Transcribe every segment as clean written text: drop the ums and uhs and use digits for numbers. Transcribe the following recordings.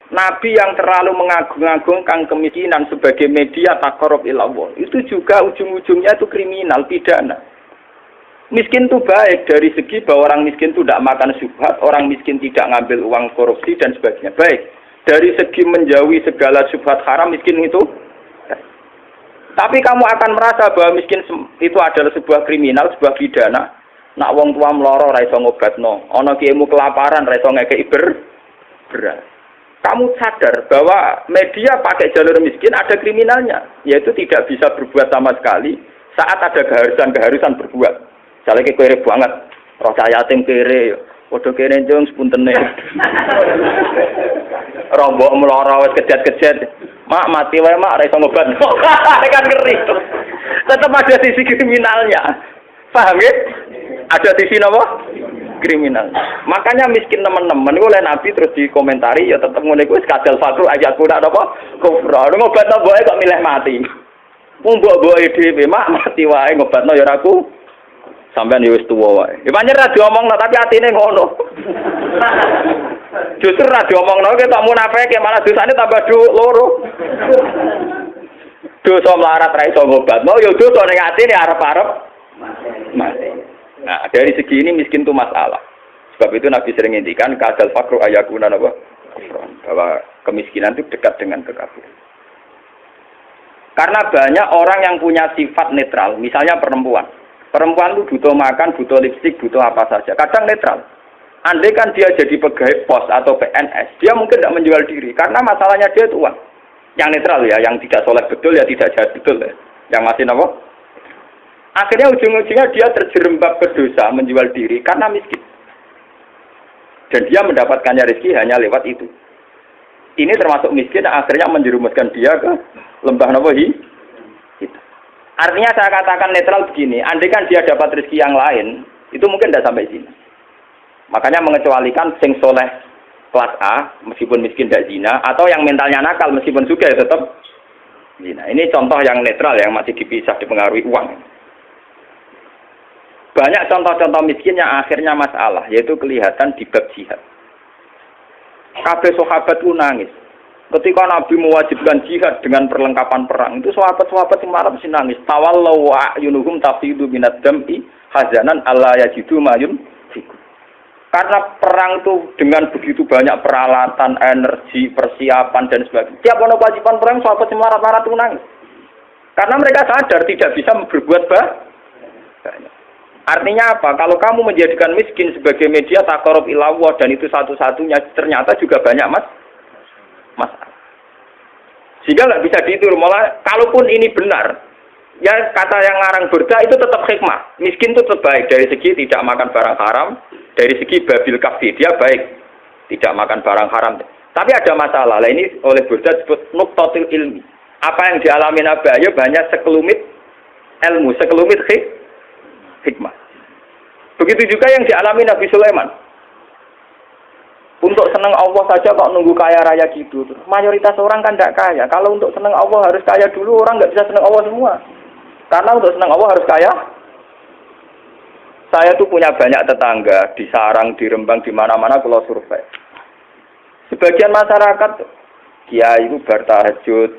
Nabi yang terlalu mengagung-agungkan kemiskinan sebagai media taqarrub ilallah, itu juga ujung-ujungnya itu kriminal, pidana. Miskin itu baik dari segi bahwa orang miskin itu tidak makan syubhat, orang miskin tidak ngambil uang korupsi dan sebagainya. Baik. Dari segi menjauhi segala syubhat haram, miskin itu. Tapi kamu akan merasa bahwa miskin itu adalah sebuah kriminal, sebuah pidana. Nak wong tua meloro ra iso ngobatno, ana kiaimu kelaparan ra iso ngekeki beras. Kamu sadar bahwa media pakai jalur miskin ada kriminalnya, yaitu tidak bisa berbuat sama sekali saat ada keharusan berbuat. Misalnya kere banget, roh saya yatim kere, waduh kere jeng sepuntene. Rombok meloro wis kejet-kejet. Mak mati wae mak ra iso ngobat. Kan ngeri. Tetap ada sisi kriminalnya. Paham ya? Ada sisi apa? Kriminal. Makanya miskin teman-teman oleh Nabi terus dikomentari ya tetap ngene kuwi kadal fakru ayatku ndak apa kufra. Ngobatno boe kok milih mati. Wong mbok-mboke dhewe mak mati wae ngobatno ya aku. Sampeyan ya wis tuwa wae. Ya pancen ra diomongno tapi atine ngono. Justru ra diomongno ketok munafike malah dosane tambah loro. Dosa melarat ra iso ngobatno ya dosa ning atine arep-arep mati. Nah, dari segi ini miskin itu masalah. Sebab itu Nabi sering ngintikan kadal fakru ayakuna apa? Bahwa kemiskinan itu dekat dengan kekafiran. Karena banyak orang yang punya sifat netral, misalnya perempuan. Perempuan itu butuh makan, butuh lipstik, butuh apa saja. Kadang netral. Andai kan dia jadi pegawai pos atau PNS, dia mungkin tidak menjual diri. Karena masalahnya dia itu uang. Yang netral ya, yang tidak soleh betul ya tidak jahat betul ya. Yang masih apa? Akhirnya ujung-ujungnya dia terjerembab berdosa menjual diri karena miskin. Dan dia mendapatkannya rezeki hanya lewat itu. Ini termasuk miskin akhirnya menjerumuskan dia ke lembah nawahi. Artinya saya katakan netral begini, andai kan dia dapat rezeki yang lain, itu mungkin tidak sampai sini. Makanya mengecualikan sing soleh kelas A, meskipun miskin tidak zina, atau yang mentalnya nakal meskipun juga ya tetap zina. Ini contoh yang netral yang masih dipisah dipengaruhi uang. Banyak contoh-contoh miskin yang akhirnya masalah, yaitu kelihatan di bab jihad. Kabeh sahabat itu nangis. Ketika Nabi mewajibkan jihad dengan perlengkapan perang, itu sahabat-sahabat yang marah mesti nangis. Tawallau wa'yunuhum tafidu minad dam'i hazanan alla yajidu mayun fikum. Karena perang itu dengan begitu banyak peralatan, energi, persiapan dan sebagainya. Tiap ono kewajiban perang sahabat yang marah-marah itu nangis. Karena mereka sadar tidak bisa berbuat banyak. Artinya apa? Kalau kamu menjadikan miskin sebagai media taqarrub ilallah dan itu satu-satunya, ternyata juga banyak masalah. Sehingga nggak bisa dihitung. Malah kalaupun ini benar, ya kata yang ngarang Burda itu tetap hikmah. Miskin itu tetap baik dari segi tidak makan barang haram, dari segi babil kafir dia baik, tidak makan barang haram. Tapi ada masalah. Lah ini oleh Burda disebut nuqtatul ilmi. Apa yang dialami Nabi Ayub banyak sekelumit ilmu, sekelumit hikmah. Begitu juga yang dialami Nabi Sulaiman. Untuk senang Allah saja kok nunggu kaya raya gitu. Mayoritas orang kan tidak kaya. Kalau untuk senang Allah harus kaya dulu, orang nggak bisa senang Allah semua. Karena untuk senang Allah harus kaya. Saya tuh punya banyak tetangga di Sarang, di Rembang, di mana-mana kalau survei. Sebagian masyarakat, kiai itu bertahajud,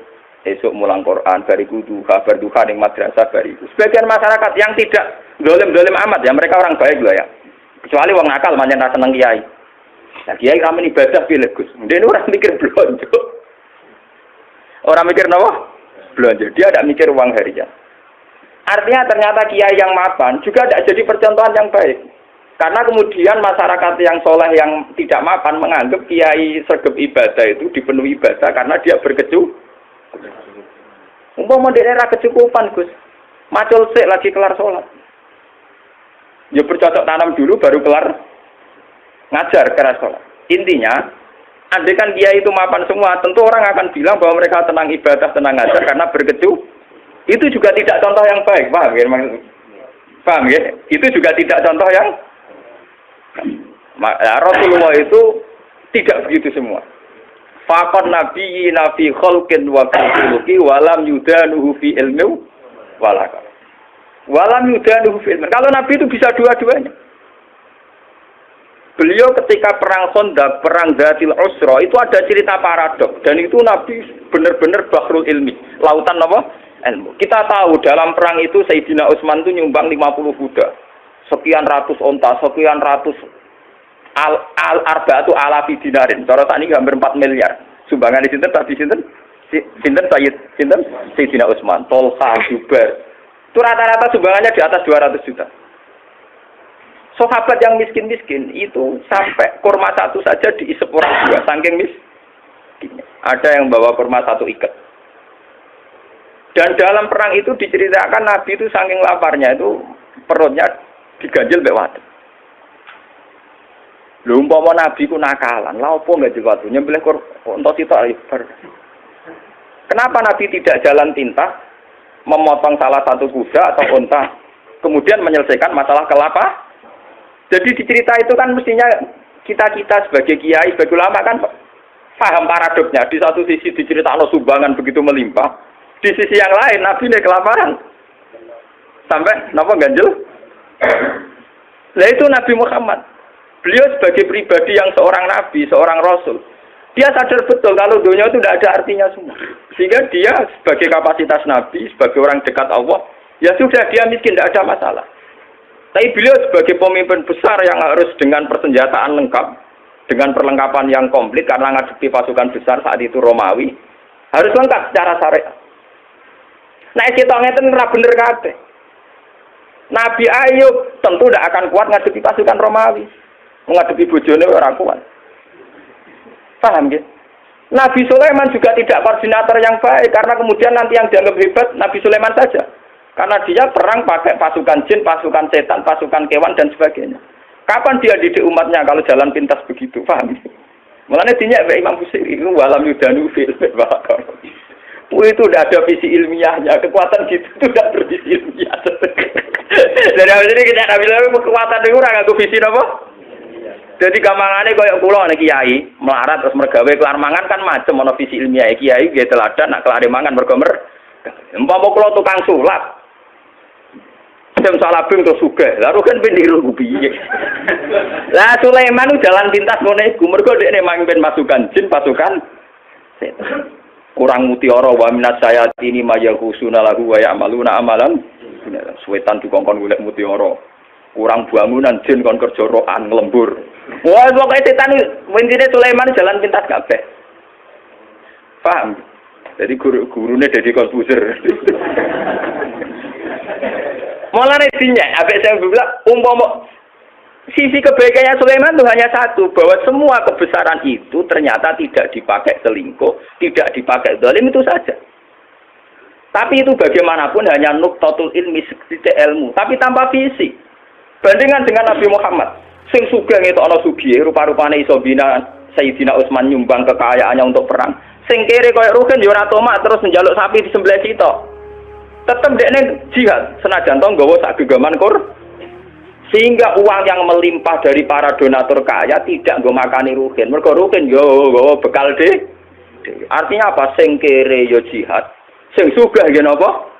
esok mulang Quran, bariku duha, berduha di madrasah bariku. Sebagian masyarakat yang tidak dolim-dolim amat ya, mereka orang baik loh ya. Kecuali wong nakal manjen ra seneng kiai. Nah, kiai ramen ibadah pilih Gus. Dia orang mikir belanja. Orang mikir apa? Belanja. Dia tidak mikir uang harian. Artinya ternyata kiai yang mapan juga tidak jadi percontohan yang baik. Karena kemudian masyarakat yang soleh yang tidak mapan menganggap kiai sergap ibadah itu dipenuhi ibadah karena dia berkecukupan. Umpama daerah kecukupan Gus. Macul sik lagi kelar sholat. Ya bercocok tanam dulu baru kelar ngajar keras sholat. Intinya, andai kan kiai itu mapan semua, tentu orang akan bilang bahwa mereka tenang ibadah, tenang ngajar karena berkecukupan. Itu juga tidak contoh yang baik, paham ya? Paham ya? Itu juga tidak contoh yang Rasulullah itu tidak begitu semua. Faqad nabiyyi nafi khalqin wa khuluqi walam yudanuhu fi ilmi walaka. Walam yudanuhu fi ilmi. Kalau nabi itu bisa dua-duanya. Beliau ketika perang Khandaq, perang Dzatil Usra itu ada cerita paradok dan itu Nabi benar-benar bahrul ilmi, lautan apa? Ilmu. Kita tahu dalam perang itu Sayyidina Utsman itu nyumbang 50 kuda, sekian ratus onta, sekian ratus al-arba'atu alafi dinarin. Cara saat ini hampir 4 miliar. Sumbangan di sinten tadi sinten? Sinten Sayyidina Utsman, Tolha, Zubair. Itu rata-rata sumbangannya di atas 200 juta. Sahabat yang miskin-miskin itu sampai kurma satu saja diisep orang dua, saking miskinnya. Ada yang bawa kurma satu ikat. Dan dalam perang itu diceritakan Nabi itu saking laparnya itu perutnya diganjel mbek wadon. Lho umpama Nabi ku nakalan, lha opo enggak diwatu nyembelih untuk sitok ibar. Kenapa Nabi tidak jalan tinta memotong salah satu kuda atau unta kemudian menyelesaikan masalah kelapa? Jadi di cerita itu kan mestinya kita sebagai kiai, sebagai ulama kan paham paradoknya. Di satu sisi diceritakan sumbangan begitu melimpah, di sisi yang lain Nabi ini kelaparan. Sampai napa ganjel? Nah itu Nabi Muhammad. Beliau sebagai pribadi yang seorang nabi, seorang rasul, dia sadar betul kalau dunia itu tidak ada artinya semua. Sehingga dia sebagai kapasitas nabi, sebagai orang dekat Allah, ya sudah dia miskin, tidak ada masalah. Tapi beliau sebagai pemimpin besar yang harus dengan persenjataan lengkap, dengan perlengkapan yang komplit karena ngadepi pasukan besar saat itu Romawi, harus lengkap secara syariat. Nah, kita ngeten ora bener kabeh. Nabi Ayub tentu tidak akan kuat ngadepi pasukan Romawi. Menghadapi bojone ora kuat. Paham nggih? Nabi Sulaiman juga tidak koordinator yang baik karena kemudian nanti yang dianggap hebat Nabi Sulaiman saja. Karena dia perang pakai pasukan jin, pasukan setan, pasukan kewan, dan sebagainya. Kapan dia didik umatnya kalau jalan pintas begitu? Paham? Mulanya dinyak Imam Busiri itu walam yudanu fil itu udah ada visi ilmiahnya. Kekuatan gitu itu udah bervisi ilmiah. Jadi ini kita bilang kekuatan itu orang aku visi apa? Jadi gampangannya kayak kula nek kiai melarat terus mergawe kelar mangan kan macam ana visi ilmiah kiai nggih teladan nak kelare mangan mergo umpama kula tukang sulap jam salabing terus sugih. Lah kan pendiru piye. Lah Sulaiman itu jalan pintas ngene iku mergo dekne mangpen pasukan jin, pasukan setan. Kurang mutiara wa minas sayatini mayahusuna lahu wa ya'maluna amalan. Setan dikongkon golek mutiara. Kurang bangunan jin kon kerja rokan nglembur. Wah, pokoke setan intine Sulaiman jalan pintas kabeh. Paham? Jadi gurune Deddy Corbuzier. Mulane dinyak, abek saya bilang umpama sisi kebaikannya Sulaiman itu hanya satu, bahwa semua kebesaran itu ternyata tidak dipakai selingkuh, tidak dipakai zalim itu saja. Tapi itu bagaimanapun hanya nuktatul ilmi, sedikit ilmu, tapi tanpa visi. Bandingan dengan Nabi Muhammad, sing sugih ngetokno sugih, rupa-rupane iso bina Sayyidina Utsman nyumbang kekayaannya untuk perang. Sing kere koyo Ruhin yo ora tomak terus njaluk sapi disembelih sitok. Tetap dekne jihad senajan to nggawa sak gegaman kur. Sehingga uang yang melimpah dari para donatur kaya tidak nggo makani Ruhin. Mergo Ruhin yo nggawa bekal de. Artinya apa? Sing kere yo jihad, sing sugih nggih napa?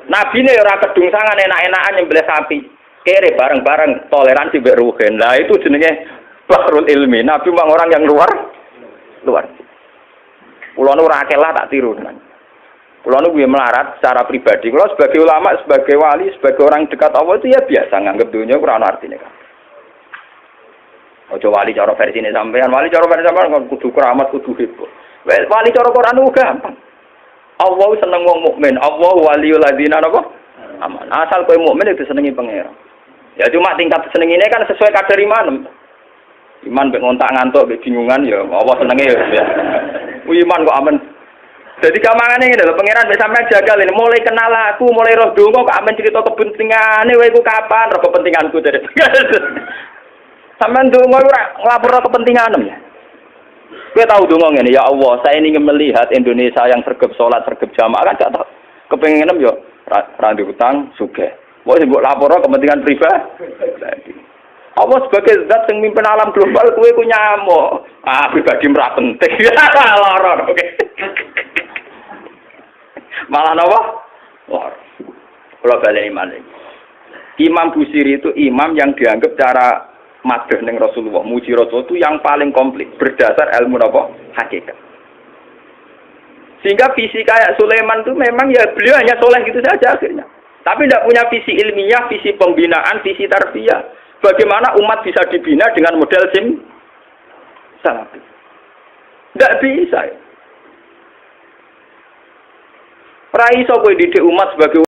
Nabine ora kedungsangan enak-enakan nyembelih sapi. Kere bareng-bareng toleransi mbek Ruhin. Lah itu jenenge bahrul ilmi. Nabi memang orang yang luar. Kulo nu ora akelah tak tiru tenan. Kulo nu melarat secara pribadi. Kulo sebagai ulama, sebagai wali, sebagai orang dekat Allah itu ya biasa nganggep dunia ora ana artine kan. Ojo wali cara versine sampean, wali cara versi sampean kudu keramat, kudu heboh. Wali cara Quran ku gampang. Allah seneng wong mukmin, Allah waliul ladzina napa? Aman. Asal kowe mukmin itu senengi pangeran. Ya cuma tingkat senengine kan sesuai kadar iman. Iman mek ngontak ngantuk mek bingungan ya Allah senenge ya. Iman kok aman. Jadi kamangane ngene lho pangeran mek sampean jagal ini mulai kenal aku, mulai roh donga kok amen cerita kepentingane wae iku kapan roh kepentinganku dari. Sampeyan donga ora nglapor kepentinganem ya. Kowe tahu donga ngene ya Allah, saya ingin melihat Indonesia yang sergap salat, sergap jamaah kan gak tau. Kepengenem yo ra ndek utang sugih. Mbok mbok lapor kepentingan pribadi. Allah sebagai zat yang mimpin alam global, kowe ku nyamuk. Pribadi ora penting. Loro, oke. Malah napa? Loro. Kula baleni malih. Imam Busiri itu imam yang dianggap cara madhah ning Rasulullah, muji Rasulullah itu yang paling komplit berdasar ilmu apa? Hakikat. Sehingga visi kayak Sulaiman itu memang ya beliau hanya soleh gitu saja akhirnya. Tapi tidak punya visi ilmiah, visi pembinaan, visi tarbiyah. Bagaimana umat bisa dibina dengan model salafi? Tidak bisa. Rai iso kowe didik umat sebagai